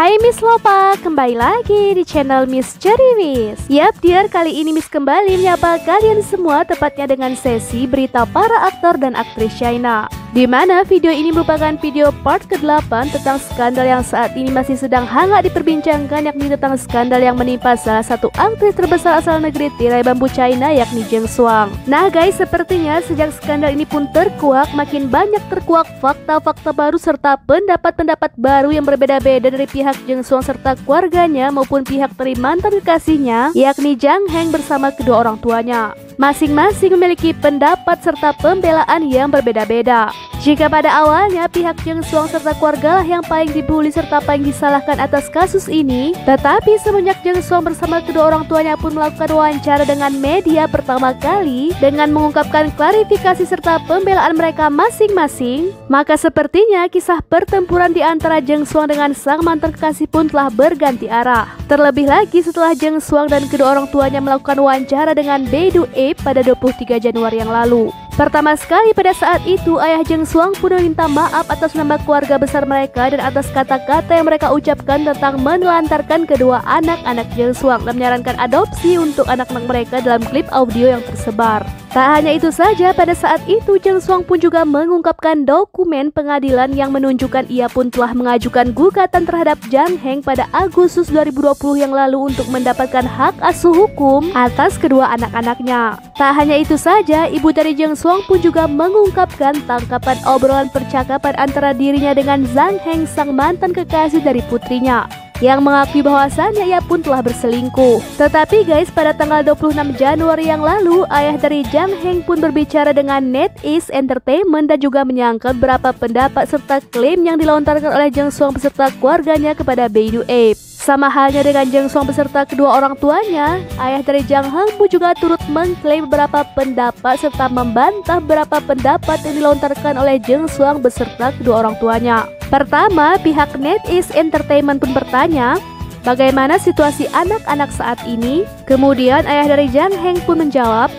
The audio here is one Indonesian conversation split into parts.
Hai Miss Lopa, kembali lagi di channel Miss Ceriwis. Yap dear, kali ini Miss kembali menyapa kalian semua tepatnya dengan sesi berita para aktor dan aktris China, di mana video ini merupakan video part ke-8 tentang skandal yang saat ini masih sedang hangat diperbincangkan, yakni tentang skandal yang menimpa salah satu aktris terbesar asal negeri tirai bambu China, yakni Zheng Xuang. Nah guys, sepertinya sejak skandal ini pun terkuak, makin banyak terkuak fakta-fakta baru serta pendapat-pendapat baru yang berbeda-beda dari pihak Zheng Xuang serta keluarganya maupun pihak dari mantan kekasihnya, yakni Zhang Heng bersama kedua orang tuanya. Masing-masing memiliki pendapat serta pembelaan yang berbeda-beda. Jika pada awalnya pihak Zheng Xuang serta keluarga lah yang paling dibully serta paling disalahkan atas kasus ini, tetapi semenjak Zheng Xuang bersama kedua orang tuanya pun melakukan wawancara dengan media pertama kali dengan mengungkapkan klarifikasi serta pembelaan mereka masing-masing, maka sepertinya kisah pertempuran di antara Zheng Xuang dengan sang mantan kekasih pun telah berganti arah. Terlebih lagi setelah Zheng Xuang dan kedua orang tuanya melakukan wawancara dengan Beidou Ape pada 23 Januari yang lalu. Pertama sekali pada saat itu ayah Zheng Xuang pun meminta maaf atas nama keluarga besar mereka dan atas kata-kata yang mereka ucapkan tentang menelantarkan kedua anak-anak Zheng Xuang dan menyarankan adopsi untuk anak-anak mereka dalam klip audio yang tersebar. Tak hanya itu saja, pada saat itu Zheng Xuang pun juga mengungkapkan dokumen pengadilan yang menunjukkan ia pun telah mengajukan gugatan terhadap Zhang Heng pada Agustus 2020 yang lalu untuk mendapatkan hak asuh hukum atas kedua anak-anaknya. Tak hanya itu saja, ibu dari Zheng Xuang pun juga mengungkapkan tangkapan obrolan percakapan antara dirinya dengan Zhang Heng, sang mantan kekasih dari putrinya, yang mengakui bahwasannya ia pun telah berselingkuh. Tetapi guys, pada tanggal 26 Januari yang lalu, ayah dari Zhang Heng pun berbicara dengan NetEase Entertainment dan juga menyangkal beberapa pendapat serta klaim yang dilontarkan oleh Zheng Xuang beserta keluarganya kepada Beidou Ape. Sama halnya dengan Zheng Xuang beserta kedua orang tuanya, ayah dari Zhang Heng pun juga turut mengklaim beberapa pendapat serta membantah beberapa pendapat yang dilontarkan oleh Zheng Xuang beserta kedua orang tuanya. Pertama, pihak NetEase Entertainment pun bertanya, bagaimana situasi anak-anak saat ini? Kemudian ayah dari Zhang Heng pun menjawab,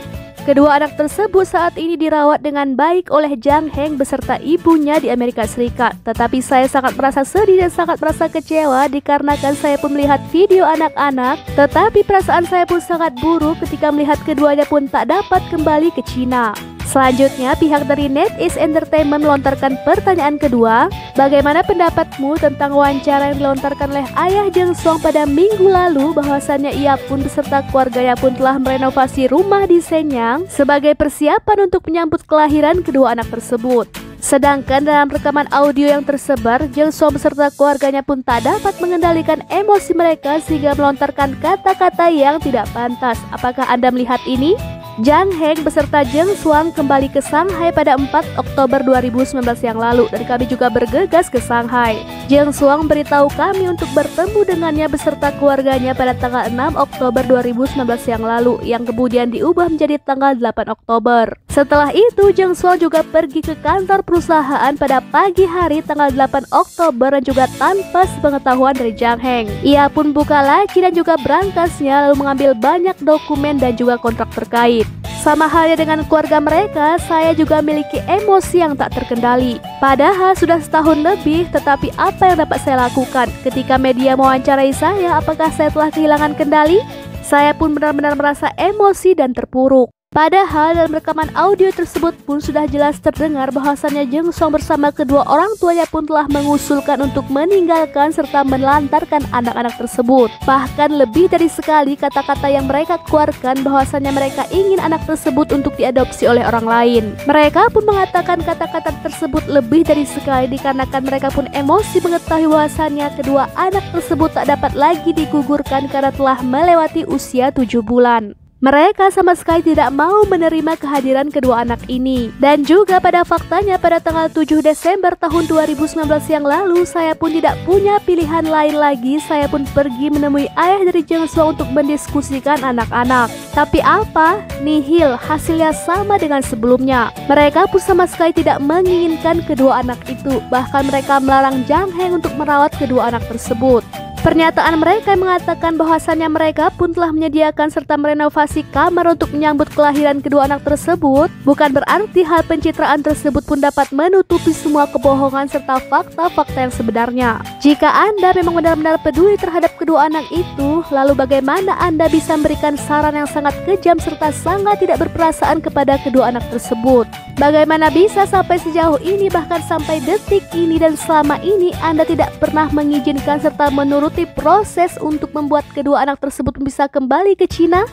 kedua anak tersebut saat ini dirawat dengan baik oleh Zhang Heng beserta ibunya di Amerika Serikat. Tetapi saya sangat merasa sedih dan sangat merasa kecewa dikarenakan saya pun melihat video anak-anak, tetapi perasaan saya pun sangat buruk ketika melihat keduanya pun tak dapat kembali ke Cina. Selanjutnya, pihak dari NetEase Entertainment melontarkan pertanyaan kedua, bagaimana pendapatmu tentang wawancara yang dilontarkan oleh ayah Zheng Xuang pada minggu lalu bahwasannya ia pun beserta keluarganya pun telah merenovasi rumah di Shenyang sebagai persiapan untuk menyambut kelahiran kedua anak tersebut. Sedangkan dalam rekaman audio yang tersebar, Zheng Xuang beserta keluarganya pun tak dapat mengendalikan emosi mereka sehingga melontarkan kata-kata yang tidak pantas. Apakah Anda melihat ini? Zhang Heng beserta Zheng Xuang kembali ke Shanghai pada 4 Oktober 2019 yang lalu dan kami juga bergegas ke Shanghai. Zheng Xuang beritahu kami untuk bertemu dengannya beserta keluarganya pada tanggal 6 Oktober 2019 yang lalu, yang kemudian diubah menjadi tanggal 8 Oktober. Setelah itu Zheng Xuang juga pergi ke kantor perusahaan pada pagi hari tanggal 8 Oktober dan juga tanpa sepengetahuan dari Zhang Heng. Ia pun buka laci dan juga berangkasnya lalu mengambil banyak dokumen dan juga kontrak terkait. Sama halnya dengan keluarga mereka, saya juga memiliki emosi yang tak terkendali. Padahal sudah setahun lebih, tetapi apa yang dapat saya lakukan? Ketika media mewawancarai saya, apakah saya telah kehilangan kendali? Saya pun benar-benar merasa emosi dan terpuruk. Padahal dalam rekaman audio tersebut pun sudah jelas terdengar bahwasannya Zheng Xuang bersama kedua orang tuanya pun telah mengusulkan untuk meninggalkan serta menelantarkan anak-anak tersebut. Bahkan lebih dari sekali kata-kata yang mereka keluarkan bahwasannya mereka ingin anak tersebut untuk diadopsi oleh orang lain. Mereka pun mengatakan kata-kata tersebut lebih dari sekali dikarenakan mereka pun emosi mengetahui bahwasannya kedua anak tersebut tak dapat lagi digugurkan karena telah melewati usia 7 bulan. Mereka sama sekali tidak mau menerima kehadiran kedua anak ini. Dan juga pada faktanya pada tanggal 7 Desember tahun 2019 yang lalu, saya pun tidak punya pilihan lain lagi. Saya pun pergi menemui ayah dari Zheng Xuang untuk mendiskusikan anak-anak. Tapi apa? Nihil, hasilnya sama dengan sebelumnya. Mereka pun sama sekali tidak menginginkan kedua anak itu. Bahkan mereka melarang Zhang Heng untuk merawat kedua anak tersebut. Pernyataan mereka mengatakan bahwasannya mereka pun telah menyediakan serta merenovasi kamar untuk menyambut kelahiran kedua anak tersebut. Bukan berarti hal pencitraan tersebut pun dapat menutupi semua kebohongan serta fakta-fakta yang sebenarnya. Jika Anda memang benar-benar peduli terhadap kedua anak itu, lalu bagaimana Anda bisa memberikan saran yang sangat kejam serta sangat tidak berperasaan kepada kedua anak tersebut? Bagaimana bisa sampai sejauh ini, bahkan sampai detik ini dan selama ini Anda tidak pernah mengizinkan serta menuruti proses untuk membuat kedua anak tersebut bisa kembali ke Cina?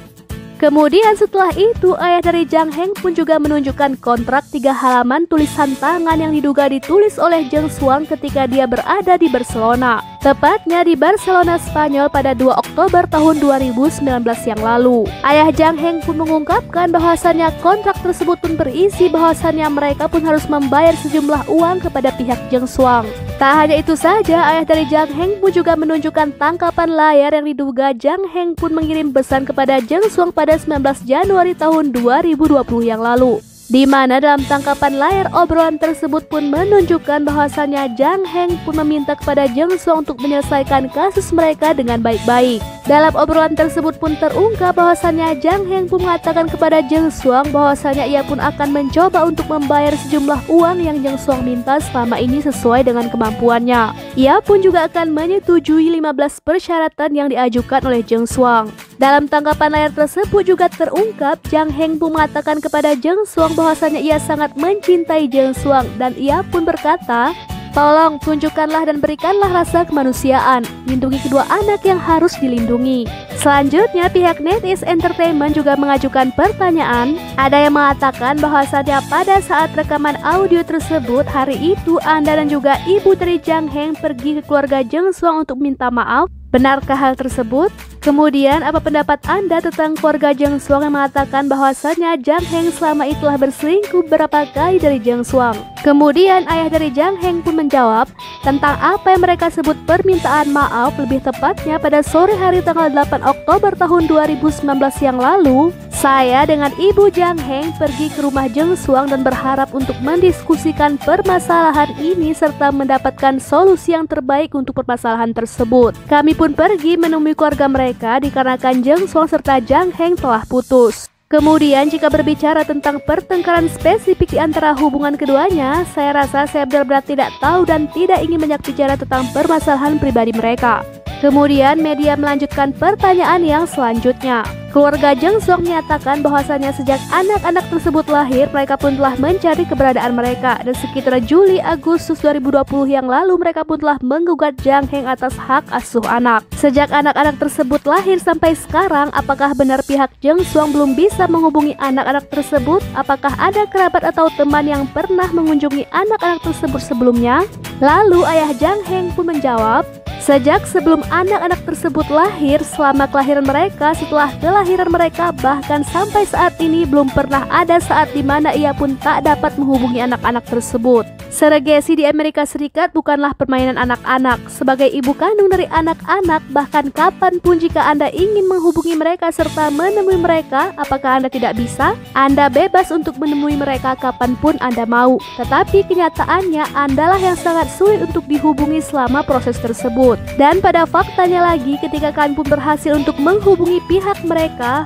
Kemudian setelah itu, ayah dari Zhang Heng pun juga menunjukkan kontrak 3 halaman tulisan tangan yang diduga ditulis oleh Zheng Xuang ketika dia berada di Barcelona. Tepatnya di Barcelona, Spanyol pada 2 Oktober tahun 2019 yang lalu. Ayah Zhang Heng pun mengungkapkan bahwasannya kontrak tersebut pun berisi bahwasannya mereka pun harus membayar sejumlah uang kepada pihak Zheng Xuang. Tak hanya itu saja, ayah dari Zhang Heng pun juga menunjukkan tangkapan layar yang diduga Zhang Heng pun mengirim pesan kepada Zheng Xuang pada 19 Januari tahun 2020 yang lalu, di mana dalam tangkapan layar obrolan tersebut pun menunjukkan bahwasannya Zhang Heng pun meminta kepada Zheng Xuang untuk menyelesaikan kasus mereka dengan baik-baik. Dalam obrolan tersebut pun terungkap bahwasannya Zhang Heng pun mengatakan kepada Zheng Xuang bahwasannya ia pun akan mencoba untuk membayar sejumlah uang yang Zheng Xuang minta selama ini sesuai dengan kemampuannya. Ia pun juga akan menyetujui 15 persyaratan yang diajukan oleh Zheng Xuang. Dalam tangkapan layar tersebut juga terungkap Zhang Heng pun mengatakan kepada Zheng Xuang bahwasannya ia sangat mencintai Zheng Xuang dan ia pun berkata, "Tolong tunjukkanlah dan berikanlah rasa kemanusiaan, lindungi kedua anak yang harus dilindungi." Selanjutnya, pihak NetEase Entertainment juga mengajukan pertanyaan. Ada yang mengatakan bahwasannya pada saat rekaman audio tersebut, hari itu Anda dan juga ibu dari Zhang Heng pergi ke keluarga Zheng Xuang untuk minta maaf. Benarkah hal tersebut? Kemudian, apa pendapat Anda tentang keluarga Zheng Xuang yang mengatakan bahwasannya Zhang Heng selama itu telah berselingkuh beberapa kali dari Zheng Xuang? Kemudian, ayah dari Zhang Heng pun menjawab tentang apa yang mereka sebut permintaan maaf, lebih tepatnya pada sore hari tanggal 8 Oktober tahun 2019 yang lalu. Saya dengan ibu Zhang Heng pergi ke rumah Zheng Xuang dan berharap untuk mendiskusikan permasalahan ini serta mendapatkan solusi yang terbaik untuk permasalahan tersebut. Kami pun pergi menemui keluarga mereka dikarenakan Zheng Xuang serta Zhang Heng telah putus. Kemudian jika berbicara tentang pertengkaran spesifik di antara hubungan keduanya, saya rasa saya benar-benar tidak tahu dan tidak ingin banyak bicara tentang permasalahan pribadi mereka. Kemudian media melanjutkan pertanyaan yang selanjutnya. Keluarga Zheng Xuang menyatakan bahwasannya sejak anak-anak tersebut lahir, mereka pun telah mencari keberadaan mereka, dan sekitar Juli-Agustus 2020 yang lalu mereka pun telah menggugat Zhang Heng atas hak asuh anak. Sejak anak-anak tersebut lahir sampai sekarang, apakah benar pihak Zheng Xuang belum bisa menghubungi anak-anak tersebut? Apakah ada kerabat atau teman yang pernah mengunjungi anak-anak tersebut sebelumnya? Lalu ayah Zhang Heng pun menjawab, sejak sebelum anak-anak tersebut lahir, selama kelahiran mereka, setelah kelahiran mereka, bahkan sampai saat ini belum pernah ada saat di mana ia pun tak dapat menghubungi anak-anak tersebut. Surrogasi di Amerika Serikat bukanlah permainan anak-anak. Sebagai ibu kandung dari anak-anak, bahkan kapanpun jika Anda ingin menghubungi mereka serta menemui mereka, apakah Anda tidak bisa? Anda bebas untuk menemui mereka kapanpun Anda mau. Tetapi kenyataannya Andalah yang sangat sulit untuk dihubungi selama proses tersebut. Dan pada faktanya lagi, ketika kalian pun berhasil untuk menghubungi pihak mereka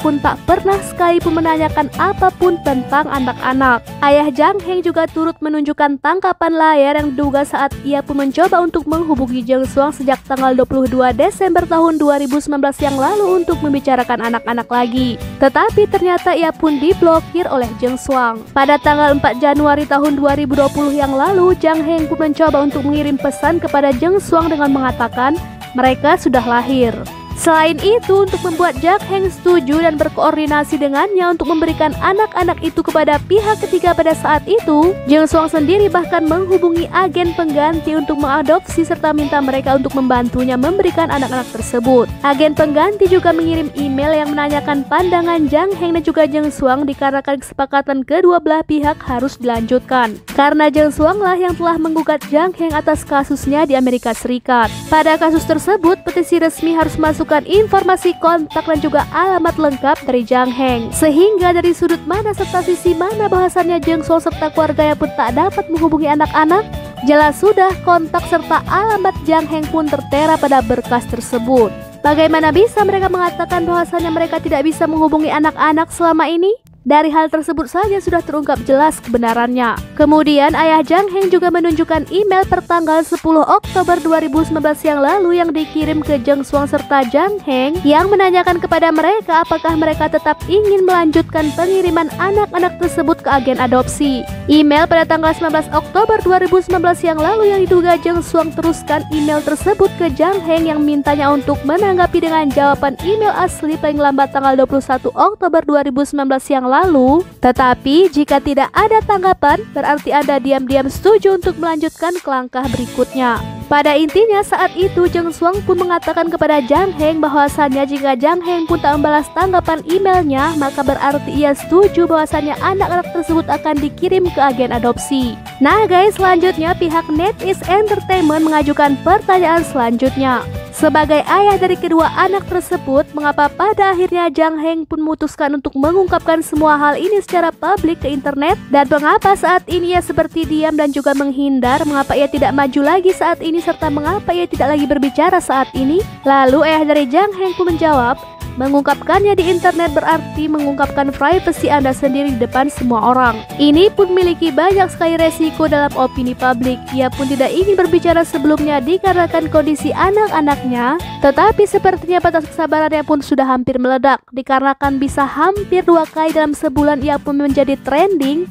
pun tak pernah sekalipun menanyakan apapun tentang anak-anak. Ayah Zhang Heng juga turut menunjukkan tangkapan layar yang diduga saat ia pun mencoba untuk menghubungi Zheng Xuang sejak tanggal 22 Desember tahun 2019 yang lalu untuk membicarakan anak-anak lagi. Tetapi ternyata ia pun diblokir oleh Zheng Xuang. Pada tanggal 4 Januari tahun 2020 yang lalu, Zhang Heng pun mencoba untuk mengirim pesan kepada Zheng Xuang dengan mengatakan mereka sudah lahir. Selain itu, untuk membuat Zhang Heng setuju dan berkoordinasi dengannya untuk memberikan anak-anak itu kepada pihak ketiga pada saat itu, Zheng Xuang sendiri bahkan menghubungi agen pengganti untuk mengadopsi serta minta mereka untuk membantunya memberikan anak-anak tersebut. Agen pengganti juga mengirim email yang menanyakan pandangan Zhang Heng dan juga Zheng Xuang dikarenakan kesepakatan kedua belah pihak harus dilanjutkan. Karena Zheng Xuang lah yang telah menggugat Zhang Heng atas kasusnya di Amerika Serikat. Pada kasus tersebut, petisi resmi harus masuk informasi kontak dan juga alamat lengkap dari Zhang Heng, sehingga dari sudut mana serta sisi mana bahwasannya Zheng Xuang serta keluarganya pun tak dapat menghubungi anak-anak. Jelas sudah kontak serta alamat Jang Heng pun tertera pada berkas tersebut. Bagaimana bisa mereka mengatakan bahwasanya mereka tidak bisa menghubungi anak-anak selama ini? Dari hal tersebut saja sudah terungkap jelas kebenarannya. Kemudian ayah Jang Heng juga menunjukkan email pertanggal 10 Oktober 2019 yang lalu yang dikirim ke Jung Swang serta Jang Heng yang menanyakan kepada mereka apakah mereka tetap ingin melanjutkan pengiriman anak-anak tersebut ke agen adopsi. Email pada tanggal 19 Oktober 2019 yang lalu yang diduga Jung Swang teruskan email tersebut ke Jang Heng yang mintanya untuk menanggapi dengan jawaban email asli paling lambat tanggal 21 Oktober 2019 yang lalu. Tetapi jika tidak ada tanggapan, berarti Anda diam-diam setuju untuk melanjutkan ke langkah berikutnya. Pada intinya saat itu Jung Swang pun mengatakan kepada Jang Heng bahwasannya jika Jang Heng pun tak membalas tanggapan emailnya, maka berarti ia setuju bahwasannya anak-anak tersebut akan dikirim ke agen adopsi. Nah guys, selanjutnya pihak NetEase Entertainment mengajukan pertanyaan selanjutnya. Sebagai ayah dari kedua anak tersebut, mengapa pada akhirnya Jang Heng pun memutuskan untuk mengungkapkan semua hal ini secara publik ke internet? Dan mengapa saat ini ia seperti diam dan juga menghindar? Mengapa ia tidak maju lagi saat ini? Serta mengapa ia tidak lagi berbicara saat ini? Lalu ayah dari Jang Heng pun menjawab, mengungkapkannya di internet berarti mengungkapkan privasi Anda sendiri di depan semua orang. Ini pun memiliki banyak sekali resiko dalam opini publik. Ia pun tidak ingin berbicara sebelumnya dikarenakan kondisi anak-anaknya, tetapi sepertinya batas kesabarannya pun sudah hampir meledak dikarenakan bisa hampir 2 kali dalam sebulan ia pun menjadi trending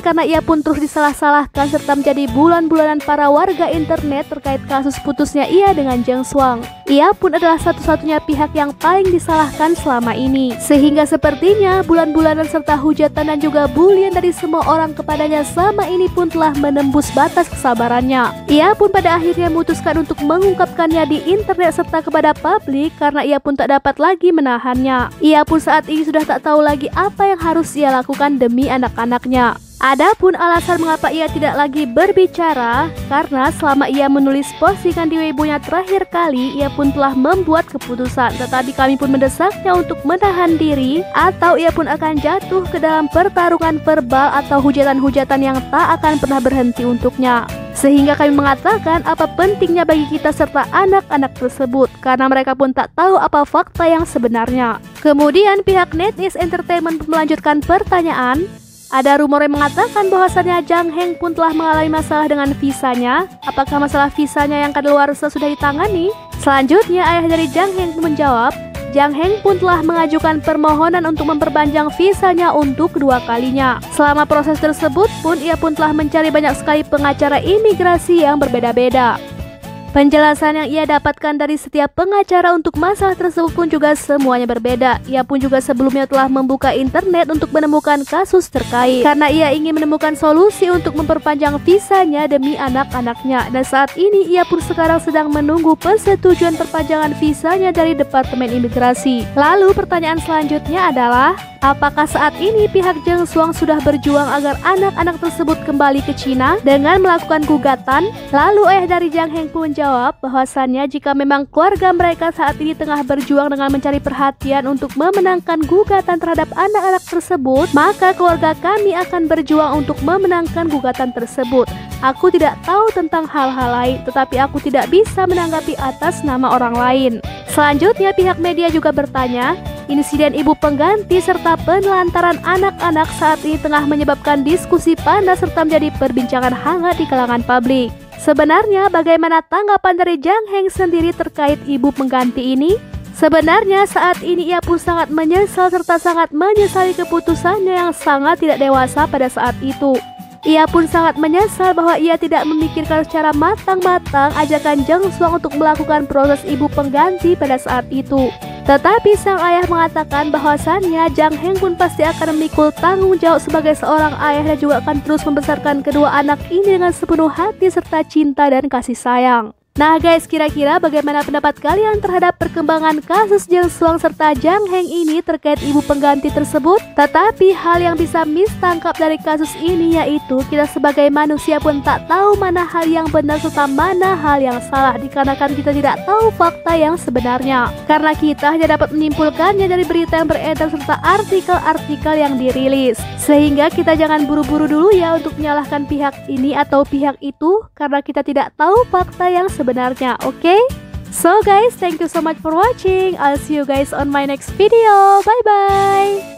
karena ia pun terus disalah-salahkan serta menjadi bulan-bulanan para warga internet terkait kasus putusnya ia dengan Jung Swang. Ia pun adalah satu-satunya pihak yang paling disalahkan selama ini, sehingga sepertinya bulan-bulanan serta hujatan dan juga bulian dari semua orang kepadanya selama ini pun telah menembus batas kesabarannya. Ia pun pada akhirnya memutuskan untuk mengungkapkannya di internet serta kepada publik karena ia pun tak dapat lagi menahannya. Ia pun saat ini sudah tak tahu lagi apa yang harus ia lakukan demi anak-anaknya. Adapun alasan mengapa ia tidak lagi berbicara, karena selama ia menulis postingan di Weibo-nya terakhir kali, ia pun telah membuat keputusan. Tetapi kami pun mendesaknya untuk menahan diri, atau ia pun akan jatuh ke dalam pertarungan verbal atau hujatan-hujatan yang tak akan pernah berhenti untuknya. Sehingga kami mengatakan apa pentingnya bagi kita serta anak-anak tersebut, karena mereka pun tak tahu apa fakta yang sebenarnya. Kemudian pihak NetEase Entertainment melanjutkan pertanyaan. Ada rumor yang mengatakan bahwasannya Jang Heng pun telah mengalami masalah dengan visanya. Apakah masalah visanya yang kadaluarsa sudah ditangani? Selanjutnya ayah dari Jang Heng pun menjawab, Jang Heng pun telah mengajukan permohonan untuk memperpanjang visanya untuk kedua kalinya. Selama proses tersebut pun ia pun telah mencari banyak sekali pengacara imigrasi yang berbeda-beda. Penjelasan yang ia dapatkan dari setiap pengacara untuk masalah tersebut pun juga semuanya berbeda. Ia pun juga sebelumnya telah membuka internet untuk menemukan kasus terkait, karena ia ingin menemukan solusi untuk memperpanjang visanya demi anak-anaknya. Dan saat ini ia pun sekarang sedang menunggu persetujuan perpanjangan visanya dari Departemen Imigrasi. Lalu pertanyaan selanjutnya adalah, apakah saat ini pihak Jung Swang sudah berjuang agar anak-anak tersebut kembali ke Cina dengan melakukan gugatan? Lalu ayah dari Jang Heng pun menjawab bahwasannya jika memang keluarga mereka saat ini tengah berjuang dengan mencari perhatian untuk memenangkan gugatan terhadap anak-anak tersebut, maka keluarga kami akan berjuang untuk memenangkan gugatan tersebut. Aku tidak tahu tentang hal-hal lain, tetapi aku tidak bisa menanggapi atas nama orang lain. Selanjutnya pihak media juga bertanya, insiden ibu pengganti serta penelantaran anak-anak saat ini tengah menyebabkan diskusi panas serta menjadi perbincangan hangat di kalangan publik. Sebenarnya bagaimana tanggapan dari Jang Heng sendiri terkait ibu pengganti ini? Sebenarnya saat ini ia pun sangat menyesal serta sangat menyesali keputusannya yang sangat tidak dewasa pada saat itu. Ia pun sangat menyesal bahwa ia tidak memikirkan secara matang-matang ajakan Jung Swang untuk melakukan proses ibu pengganti pada saat itu. Tetapi sang ayah mengatakan bahwasannya Jang Heng pun pasti akan memikul tanggung jawab sebagai seorang ayah dan juga akan terus membesarkan kedua anak ini dengan sepenuh hati serta cinta dan kasih sayang. Nah guys, kira-kira bagaimana pendapat kalian terhadap perkembangan kasus Jung Swang serta Jang Heng ini terkait ibu pengganti tersebut? Tetapi hal yang bisa Miss tangkap dari kasus ini yaitu kita sebagai manusia pun tak tahu mana hal yang benar serta mana hal yang salah, dikarenakan kita tidak tahu fakta yang sebenarnya. Karena kita hanya dapat menyimpulkannya dari berita yang beredar serta artikel-artikel yang dirilis. Sehingga kita jangan buru-buru dulu ya untuk menyalahkan pihak ini atau pihak itu karena kita tidak tahu fakta yang sebenarnya, oke? So guys, thank you so much for watching. I'll see you guys on my next video. Bye bye.